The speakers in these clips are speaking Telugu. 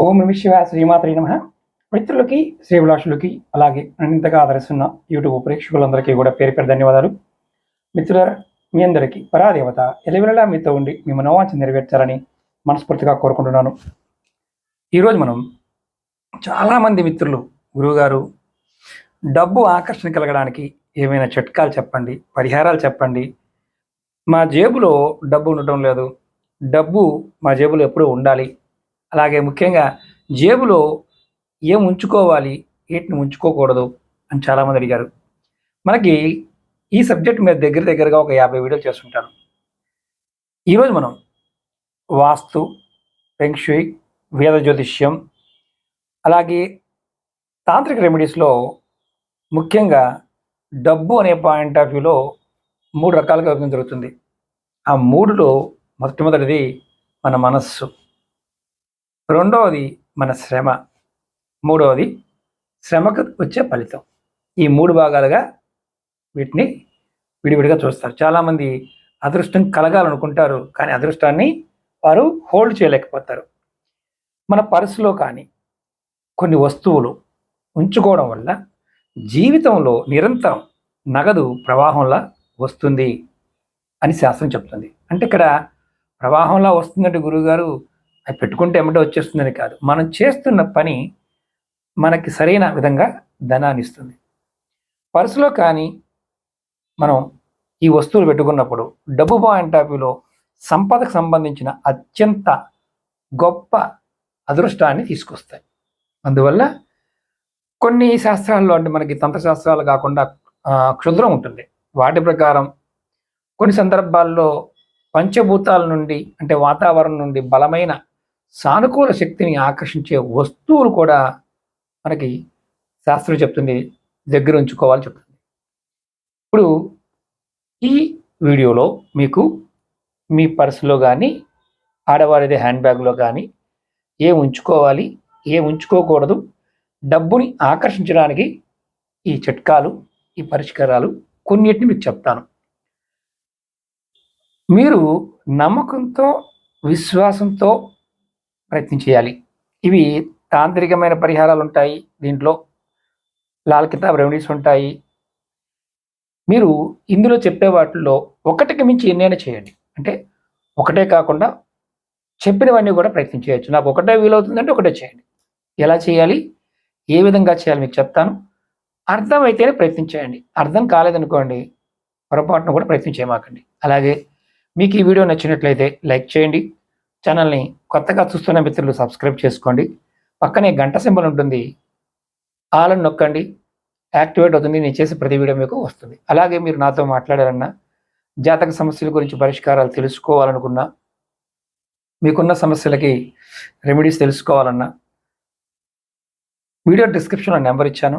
ఓం నమ శివాయ, శ్రీమాత్రే నమః. మిత్రులకి, శ్రీభిలాషులకి, అలాగే నన్ను ఇంతగా ఆదరిస్తున్న యూట్యూబ్ ప్రేక్షకులందరికీ కూడా పేరు పేరు ధన్యవాదాలు. మిత్రులారా, మీ అందరికీ పరాదేవత ఎలవెలలా మీతో ఉండి మీ మనోవాంఛ నెరవేర్చాలని మనస్ఫూర్తిగా కోరుకుంటున్నాను. ఈరోజు మనం చాలామంది మిత్రులు, గురువుగారు, డబ్బు ఆకర్షణ కలగడానికి ఏమైనా చిట్కాలు చెప్పండి, పరిహారాలు చెప్పండి, మా జేబులో డబ్బు ఉండటం లేదు, డబ్బు మా జేబులో ఎప్పుడూ ఉండాలి, అలాగే ముఖ్యంగా జేబులో ఏం ఉంచుకోవాలి, వీటిని ఉంచుకోకూడదు అని చాలామంది అడిగారు. మనకి ఈ సబ్జెక్ట్ మీద దగ్గరగా ఒక 50 వీడియోలు చేస్తుంటాను. ఈరోజు మనం వాస్తు, ఫెంగ్షుయ్, వేద జ్యోతిష్యం, అలాగే తాంత్రిక రెమెడీస్లో ముఖ్యంగా డబ్బు అనే పాయింట్ ఆఫ్ వ్యూలో 3 రకాలుగా విభజన జరుగుతుంది. ఆ 3లో మొట్టమొదటిది మన మనస్సు, రెండవది మన శ్రమ, మూడవది శ్రమకు వచ్చే ఫలితం. ఈ 3 భాగాలుగా వీటిని విడివిడిగా చూస్తారు. చాలామంది అదృష్టం కలగాలనుకుంటారు, కానీ అదృష్టాన్ని వారు హోల్డ్ చేయలేకపోతారు. మన పర్సులో కానీ కొన్ని వస్తువులు ఉంచుకోవడం వల్ల జీవితంలో నిరంతరం నగదు ప్రవాహంలా వస్తుంది అని శాస్త్రం చెప్తుంది. అంటే ఇక్కడ ప్రవాహంలా వస్తుందంటే గురువుగారు అవి పెట్టుకుంటే ఏమిటో వచ్చేస్తుందని కాదు, మనం చేస్తున్న పని మనకి సరైన విధంగా ధనాన్ని ఇస్తుంది. పర్సులో కానీ మనం ఈ వస్తువులు పెట్టుకున్నప్పుడు డబ్బు పాయింట్ ఆఫ్ వ్యూలో సంపదకు సంబంధించిన అత్యంత గొప్ప అదృష్టాన్ని తీసుకొస్తాయి. అందువల్ల కొన్ని శాస్త్రాల్లో, అంటే మనకి తంత్రశాస్త్రాలు కాకుండా క్షుద్రం ఉంటుంది, వాటి ప్రకారం కొన్ని సందర్భాల్లో పంచభూతాల నుండి, అంటే వాతావరణం నుండి బలమైన సానుకూల శక్తిని ఆకర్షించే వస్తువులు కూడా మనకి శాస్త్రం చెప్తుంది దగ్గర ఉంచుకోవాలి చెప్తుంది. ఇప్పుడు ఈ వీడియోలో మీకు మీ పర్సులో కానీ, ఆడవారిదే హ్యాండ్ బ్యాగ్లో కానీ ఏం ఉంచుకోవాలి, ఏం ఉంచుకోకూడదు, డబ్బుని ఆకర్షించడానికి ఈ చిట్కాలు, ఈ పరిష్కారాలు కొన్నిటిని మీకు చెప్తాను. మీరు నమ్మకంతో, విశ్వాసంతో ప్రయత్నం చేయాలి. ఇవి తాంత్రికమైన పరిహారాలు ఉంటాయి, దీంట్లో లాల్ కితాబ్ రెమెడీస్ ఉంటాయి. మీరు ఇందులో చెప్పే వాటిల్లో ఒకటికి మించి ఎన్నైనా చేయండి. అంటే ఒకటే కాకుండా చెప్పినవన్నీ కూడా ప్రయత్నం చేయొచ్చు. నాకు ఒకటే వీలవుతుందంటే ఒకటే చేయండి. ఎలా చేయాలి, ఏ విధంగా చేయాలి మీకు చెప్తాను. అర్థమైతేనే ప్రయత్నం చేయండి. అర్థం కాలేదనుకోండి, పొరపాటును కూడా ప్రయత్నం చేయమాకండి. అలాగే మీకు ఈ వీడియో నచ్చినట్లయితే లైక్ చేయండి. ఛానల్ని కొత్తగా చూస్తున్న మిత్రులు సబ్స్క్రైబ్ చేసుకోండి. పక్కనే గంట సింబల్ ఉంటుంది, ఆల్ అని నొక్కండి, యాక్టివేట్ అవుతుంది. నేను చేసే ప్రతి వీడియో మీకు వస్తుంది. అలాగే మీరు నాతో మాట్లాడాలన్నా, జాతక సమస్యల గురించి పరిష్కారాలు తెలుసుకోవాలనుకున్నా, మీకున్న సమస్యలకి రెమెడీస్ తెలుసుకోవాలన్నా, వీడియో డిస్క్రిప్షన్లో నెంబర్ ఇచ్చాను,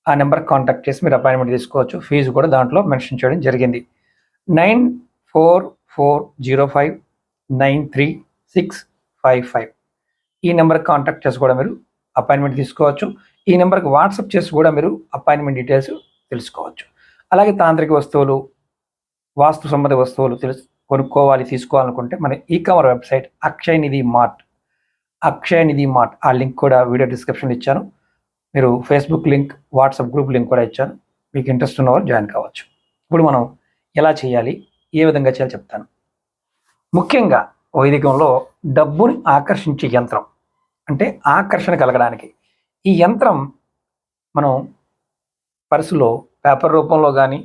ఆ నెంబర్కి కాంటాక్ట్ చేసి మీరు అపాయింట్మెంట్ తీసుకోవచ్చు. ఫీజు కూడా దాంట్లో మెన్షన్ చేయడం జరిగింది. 9440593655 ఈ నెంబర్కి కాంటాక్ట్ చేసి కూడా మీరు అపాయింట్మెంట్ తీసుకోవచ్చు. ఈ నెంబర్కి వాట్సాప్ చేసి కూడా మీరు అపాయింట్మెంట్ డీటెయిల్స్ తెలుసుకోవచ్చు. అలాగే తాంత్రిక వస్తువులు, వాస్తు సంబంధ వస్తువులు కొనుక్కోవాలి, తీసుకోవాలనుకుంటే మన ఈ-కామర్స్ వెబ్సైట్ అక్షయ నిధి మార్ట్ ఆ లింక్ కూడా వీడియో డిస్క్రిప్షన్లో ఇచ్చాను. మీరు Facebook link, WhatsApp group link కూడా ఇచ్చాను. మీకు ఇంట్రెస్ట్ ఉన్నవారు జాయిన్ కావచ్చు. ఇప్పుడు మనం ఎలా చేయాలి, ఏ విధంగా చేయాలి చెప్తాను. ముఖ్యంగా వైదికంలో డబ్బుని ఆకర్షించే యంత్రం, అంటే ఆకర్షణ కలగడానికి ఈ యంత్రం మనం పర్సులో పేపర్ రూపంలో కానీ,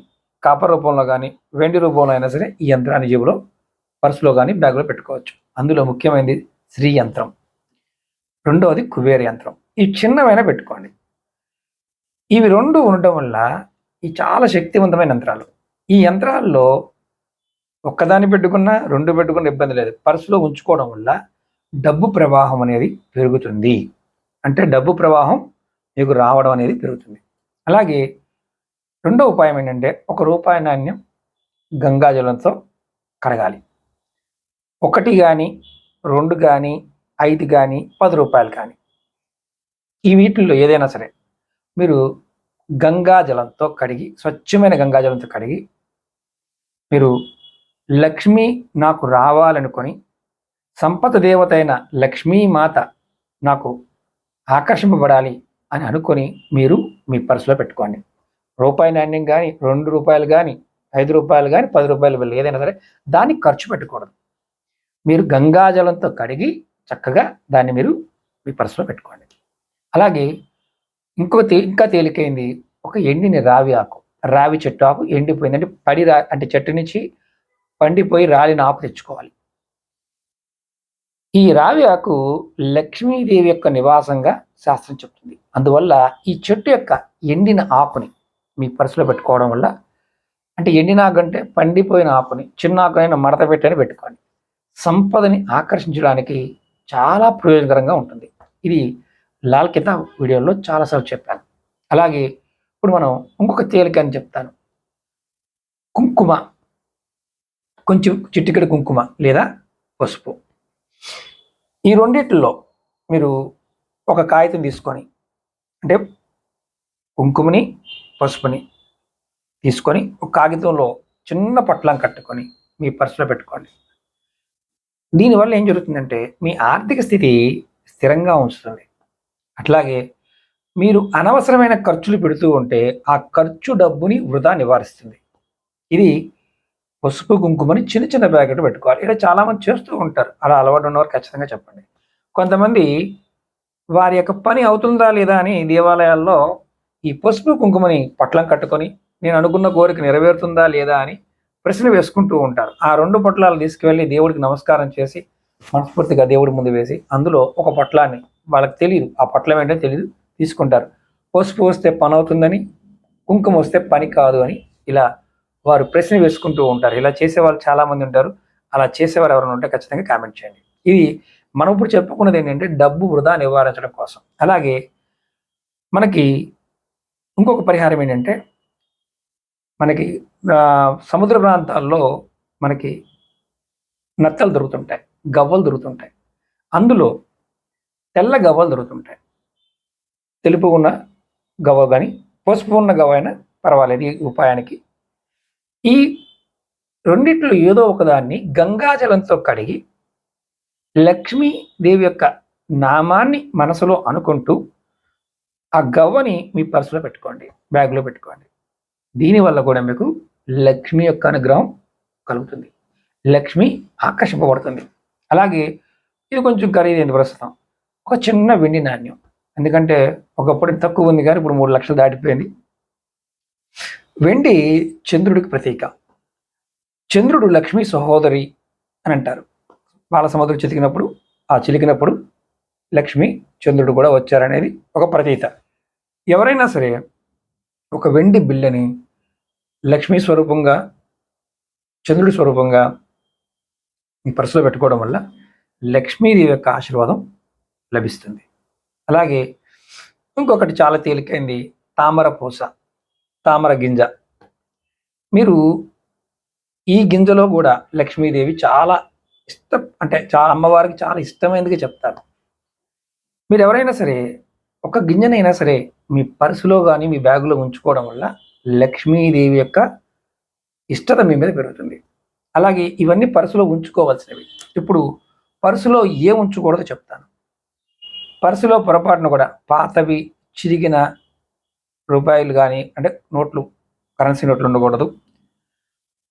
కాపర్ రూపంలో కానీ, వెండి రూపంలో అయినా సరే ఈ యంత్రాన్ని జేబులో, పర్సులో కానీ, బ్యాగ్లో పెట్టుకోవచ్చు. అందులో ముఖ్యమైనది శ్రీ యంత్రం, రెండవది కుబేర యంత్రం. ఈ చిన్నవైనా పెట్టుకోండి. ఇవి 2 ఉండటం వల్ల ఈ చాలా శక్తివంతమైన యంత్రాలు. ఈ యంత్రాల్లో ఒక్కదాన్ని పెట్టుకున్నా, 2 పెట్టుకున్న ఇబ్బంది లేదు. పర్సులో ఉంచుకోవడం వల్ల డబ్బు ప్రవాహం అనేది పెరుగుతుంది. అంటే డబ్బు ప్రవాహం మీకు రావడం అనేది పెరుగుతుంది. అలాగే రెండో ఉపాయం ఏంటంటే, ₹1 నాణ్యం గంగాజలంతో కడగాలి. 1 కానీ, 2 కానీ, 5 కానీ, ₹10 కానీ, ఈ వీటిల్లో ఏదైనా సరే మీరు గంగాజలంతో కడిగి, స్వచ్ఛమైన గంగాజలంతో కడిగి, మీరు లక్ష్మి నాకు రావాలనుకొని, సంపద దేవత అయిన లక్ష్మీమాత నాకు ఆకర్షింపబడాలి అని అనుకొని మీరు మీ పర్సులో పెట్టుకోండి. రూపాయి నాణ్యం కానీ, రూ. 2 కానీ, రూ. 5 కానీ, రూ. 10 బిల్లు ఏదైనా సరే దాన్ని ఖర్చు పెట్టకూడదు. మీరు గంగాజలంతో కడిగి చక్కగా దాన్ని మీరు మీ పర్సులో పెట్టుకోండి. అలాగే ఇంకా తేలికైంది ఒక ఎండిన రావి ఆకు, రావి చెట్టు ఆకు ఎండిపోయిందంటే అంటే చెట్టు నుంచి పండిపోయి రాలిన ఆకు తెచ్చుకోవాలి. ఈ రావి ఆకు లక్ష్మీదేవి యొక్క నివాసంగా శాస్త్రం చెప్తుంది. అందువల్ల ఈ చెట్టు యొక్క ఎండిన ఆకుని మీ పర్సులో పెట్టుకోవడం వల్ల, అంటే ఎండిన ఆకు అంటే పండిపోయిన ఆకుని, చిన్న ఆకునైనా మడత పెట్టని పెట్టుకోండి. సంపదని ఆకర్షించడానికి చాలా ప్రయోజనకరంగా ఉంటుంది. ఇది లాల్ కితాబ్ వీడియోలో చాలాసార్లు చెప్పాను. అలాగే ఇప్పుడు మనం ఇంకొక తేలిక అని చెప్తాను. కుంకుమ, కొంచెం చిటికెడు కుంకుమ లేదా పసుపు, ఈ రెండిట్లో మీరు ఒక కాగితం తీసుకొని, అంటే కుంకుమని పసుపుని తీసుకొని ఒక కాగితంలో చిన్న పట్లం కట్టుకొని మీ పర్సులో పెట్టుకోండి. దీనివల్ల ఏం జరుగుతుందంటే మీ ఆర్థిక స్థితి స్థిరంగా ఉంచుతుంది. అట్లాగే మీరు అనవసరమైన ఖర్చులు పెడుతూ ఉంటే ఆ ఖర్చు డబ్బుని వృధా నివారిస్తుంది. ఇది పసుపు కుంకుమని చిన్న చిన్న ప్యాకెట్ పెట్టుకోవాలి. ఇలా చాలామంది చేస్తూ ఉంటారు. అలా అలవాటు ఉన్నవారు ఖచ్చితంగా చెప్పండి. కొంతమంది వారి యొక్క పని అవుతుందా లేదా అని దేవాలయాల్లో ఈ పసుపు కుంకుమని పట్లం కట్టుకొని నేను అనుకున్న కోరిక నెరవేరుతుందా లేదా అని ప్రశ్న వేసుకుంటూ ఉంటారు. ఆ 2 పొట్లాలు తీసుకువెళ్ళి దేవుడికి నమస్కారం చేసి మనస్ఫూర్తిగా దేవుడి ముందు వేసి అందులో ఒక పొట్లాన్ని, వాళ్ళకి తెలియదు ఆ పొట్లం ఏంటో తెలియదు, తీసుకుంటారు. పసుపు వస్తే పని అవుతుందని, కుంకుమ వస్తే పని కాదు అని ఇలా వారు ప్రశ్న వేసుకుంటూ ఉంటారు. ఇలా చేసేవాళ్ళు చాలామంది ఉంటారు. అలా చేసేవారు ఎవరైనా ఉంటే ఖచ్చితంగా కామెంట్ చేయండి. ఇది మనం ఇప్పుడు చెప్పుకున్నది ఏంటంటే డబ్బు వృధా నివారించడం కోసం. అలాగే మనకి ఇంకొక పరిహారం ఏంటంటే, మనకి సముద్ర ప్రాంతాల్లో మనకి నత్తలు దొరుకుతుంటాయి, గవ్వలు దొరుకుతుంటాయి. అందులో తెల్ల గవ్వలు దొరుకుతుంటాయి. తెలుపు ఉన్న గవ్వ కానీ పసుపు ఉన్న గవ్వ అయినా పర్వాలేదు ఈ ఉపాయానికి. ఈ రెండిట్లో ఏదో ఒకదాన్ని గంగాజలంతో కడిగి లక్ష్మీదేవి యొక్క నామాన్ని మనసులో అనుకుంటూ ఆ గవ్వని మీ పర్సులో పెట్టుకోండి, బ్యాగ్లో పెట్టుకోండి. దీనివల్ల కూడా మీకు లక్ష్మి యొక్క అనుగ్రహం కలుగుతుంది, లక్ష్మి ఆకర్షింపబడుతుంది. అలాగే ఇది కొంచెం ఖరీదైంది ప్రస్తుతం, ఒక చిన్న వెండి నాణ్యం. ఎందుకంటే ఒకప్పుడు తక్కువ ఉంది కానీ ఇప్పుడు 3 లక్షలు దాటిపోయింది. వెండి చంద్రుడికి ప్రతీక. చంద్రుడు లక్ష్మీ సహోదరి అని అంటారు. పాల సముద్రం చిలికినప్పుడు లక్ష్మి చంద్రుడు కూడా వచ్చారనేది ఒక ప్రతీత. ఎవరైనా సరే ఒక వెండి బిళ్ళని లక్ష్మీ స్వరూపంగా, చంద్రుడి స్వరూపంగా మీ పర్సులో పెట్టుకోవడం వల్ల లక్ష్మీదేవి యొక్క ఆశీర్వాదం లభిస్తుంది. అలాగే ఇంకొకటి చాలా తేలికైంది, తామర పూస, తామర గింజ. మీరు ఈ గింజలో కూడా లక్ష్మీదేవి చాలా అమ్మవారికి చాలా ఇష్టమైనదిగా చెప్తారు. మీరు ఎవరైనా సరే ఒక గింజనైనా సరే మీ పర్సులో కానీ మీ బ్యాగులో ఉంచుకోవడం వల్ల లక్ష్మీదేవి యొక్క ఇష్టత మీ మీద పెరుగుతుంది. అలాగే ఇవన్నీ పర్సులో ఉంచుకోవాల్సినవి. ఇప్పుడు పర్సులో ఏ ఉంచకూడదో చెప్తాను. పర్సులో పొరపాటున కూడా పాతవి, చిరిగిన రూపాయలు కానీ, అంటే నోట్లు, కరెన్సీ నోట్లు ఉండకూడదు.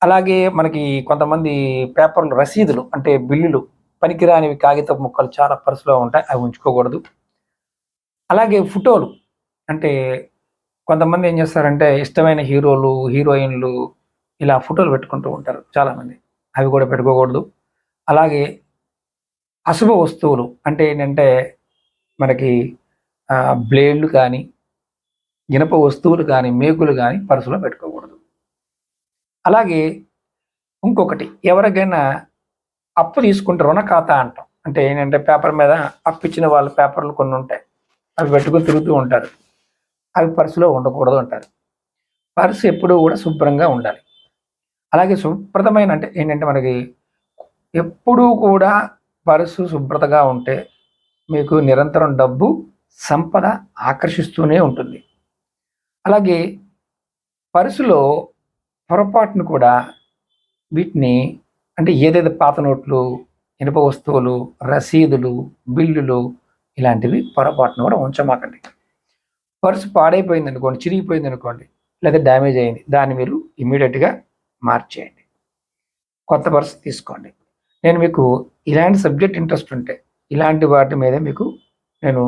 అలాగే మనకి కొంతమంది పేపర్లు, రసీదులు అంటే బిల్లులు, పనికిరానివి కాగితపు ముక్కలు చాలా పర్సులో ఉంటాయి, అవి ఉంచుకోకూడదు. అలాగే ఫోటోలు, అంటే కొంతమంది ఏం చేస్తారంటే ఇష్టమైన హీరోలు, హీరోయిన్లు ఇలా ఫోటోలు పెట్టుకుంటూ ఉంటారు చాలామంది, అవి కూడా పెట్టుకోకూడదు. అలాగే అశుభ వస్తువులు అంటే ఏంటంటే మనకి బ్లేడ్లు కానీ, ఇనప వస్తువులు కానీ, మేకులు కానీ పర్సులో పెట్టుకోకూడదు. అలాగే ఇంకొకటి, ఎవరికైనా అప్పు తీసుకుంటే రుణ ఖాతా అంటాం. అంటే ఏంటంటే పేపర్ మీద అప్పు ఇచ్చిన వాళ్ళ పేపర్లు కొన్ని ఉంటాయి, అవి పెట్టుకుని తిరుగుతూ ఉంటారు, అవి పర్సులో ఉండకూడదు అంటారు. పర్సు ఎప్పుడూ కూడా శుభ్రంగా ఉండాలి. అలాగే శుభ్రతమైన అంటే ఏంటంటే మనకి ఎప్పుడూ కూడా పర్సు శుభ్రతగా ఉంటే మీకు నిరంతరం డబ్బు, సంపద ఆకర్షిస్తూనే ఉంటుంది. అలాగే పర్సులో పొరపాటును కూడా వీటిని, అంటే ఏదైతే పాత నోట్లు, ఇనుప వస్తువులు, రసీదులు, బిల్లులు, ఇలాంటివి పొరపాటును కూడా ఉంచమాకండి. పర్సు పాడైపోయింది అనుకోండి, చిరిగిపోయింది అనుకోండి, లేదా డ్యామేజ్ అయింది, దాన్ని మీరు ఇమ్మీడియట్గా మార్చేయండి, కొత్త పర్సు తీసుకోండి. నేను మీకు ఇలాంటి సబ్జెక్ట్ ఇంట్రెస్ట్ ఉంటే ఇలాంటి వాటి మీద మీకు నేను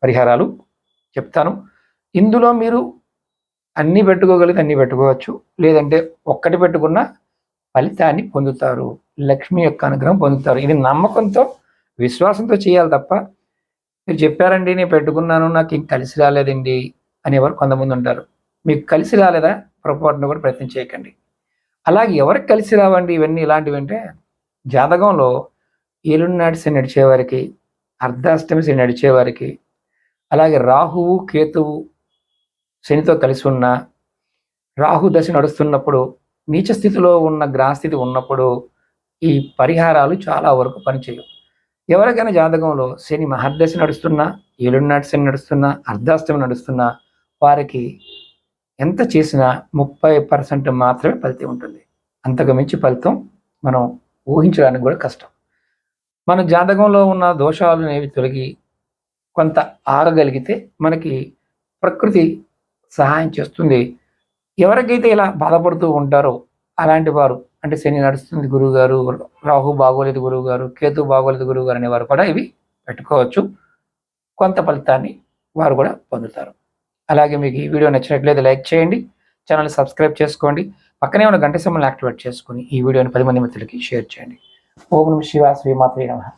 పరిహారాలు చెప్తాను. ఇందులో మీరు అన్నీ పెట్టుకోగలిగితే అన్నీ పెట్టుకోవచ్చు, లేదంటే ఒక్కటి పెట్టుకున్న ఫలితాన్ని పొందుతారు, లక్ష్మి యొక్క అనుగ్రహం పొందుతారు. ఇది నమ్మకంతో విశ్వాసంతో చేయాలి తప్ప మీరు చెప్పారండి నేను పెట్టుకున్నాను నాకు ఇంక కలిసి రాలేదండి అనేవారు కొంతమంది ఉంటారు. మీకు కలిసి రాలేదా, పొరపాటును కూడా ప్రయత్నం చేయకండి. అలాగే ఎవరికి కలిసి రావండి ఇవన్నీ ఇలాంటివి అంటే, జాతకంలో ఏలునాటి శని నడిచేవారికి, అర్ధాష్టమి శని నడిచేవారికి, అలాగే రాహువు కేతువు శనితో కలిసి ఉన్న, రాహు దశ నడుస్తున్నప్పుడు, నీచ స్థితిలో ఉన్న గ్రహస్థితి ఉన్నప్పుడు ఈ పరిహారాలు చాలా వరకు పనిచేయవు. ఎవరికైనా జాతకంలో శని మహర్దశ నడుస్తున్నా, ఏలునాటి శని నడుస్తున్నా, అర్ధాష్టమి నడుస్తున్నా వారికి ఎంత చేసినా 30% మాత్రమే ఫలితం ఉంటుంది. అంతకు మించి ఫలితం మనం ఊహించడానికి కూడా కష్టం. మన జాతకంలో ఉన్న దోషాలు అనేవి తొలగి కొంత ఆగగలిగితే మనకి ప్రకృతి సహాయం చేస్తుంది. ఎవరికైతే ఇలా బాధపడుతూ ఉంటారో అలాంటి వారు, అంటే శని నడుస్తుంది గురువుగారు, రాహు బాగోలేదు గురువుగారు, కేతు బాగోలేదు గురువుగారు అనేవారు కూడా ఇవి పెట్టుకోవచ్చు. కొంత ఫలితాన్ని వారు కూడా పొందుతారు. అలాగే మీకు ఈ వీడియో నచ్చినట్లయితే లైక్ చేయండి, ఛానల్ సబ్స్క్రైబ్ చేసుకోండి, పక్కనే ఉన్న గంట సింబల్ని యాక్టివేట్ చేసుకొని ఈ వీడియోని 10 మంది మిత్రులకి షేర్ చేయండి. ఓం నమః శివాయ, శ్రీమాత్రే నమః.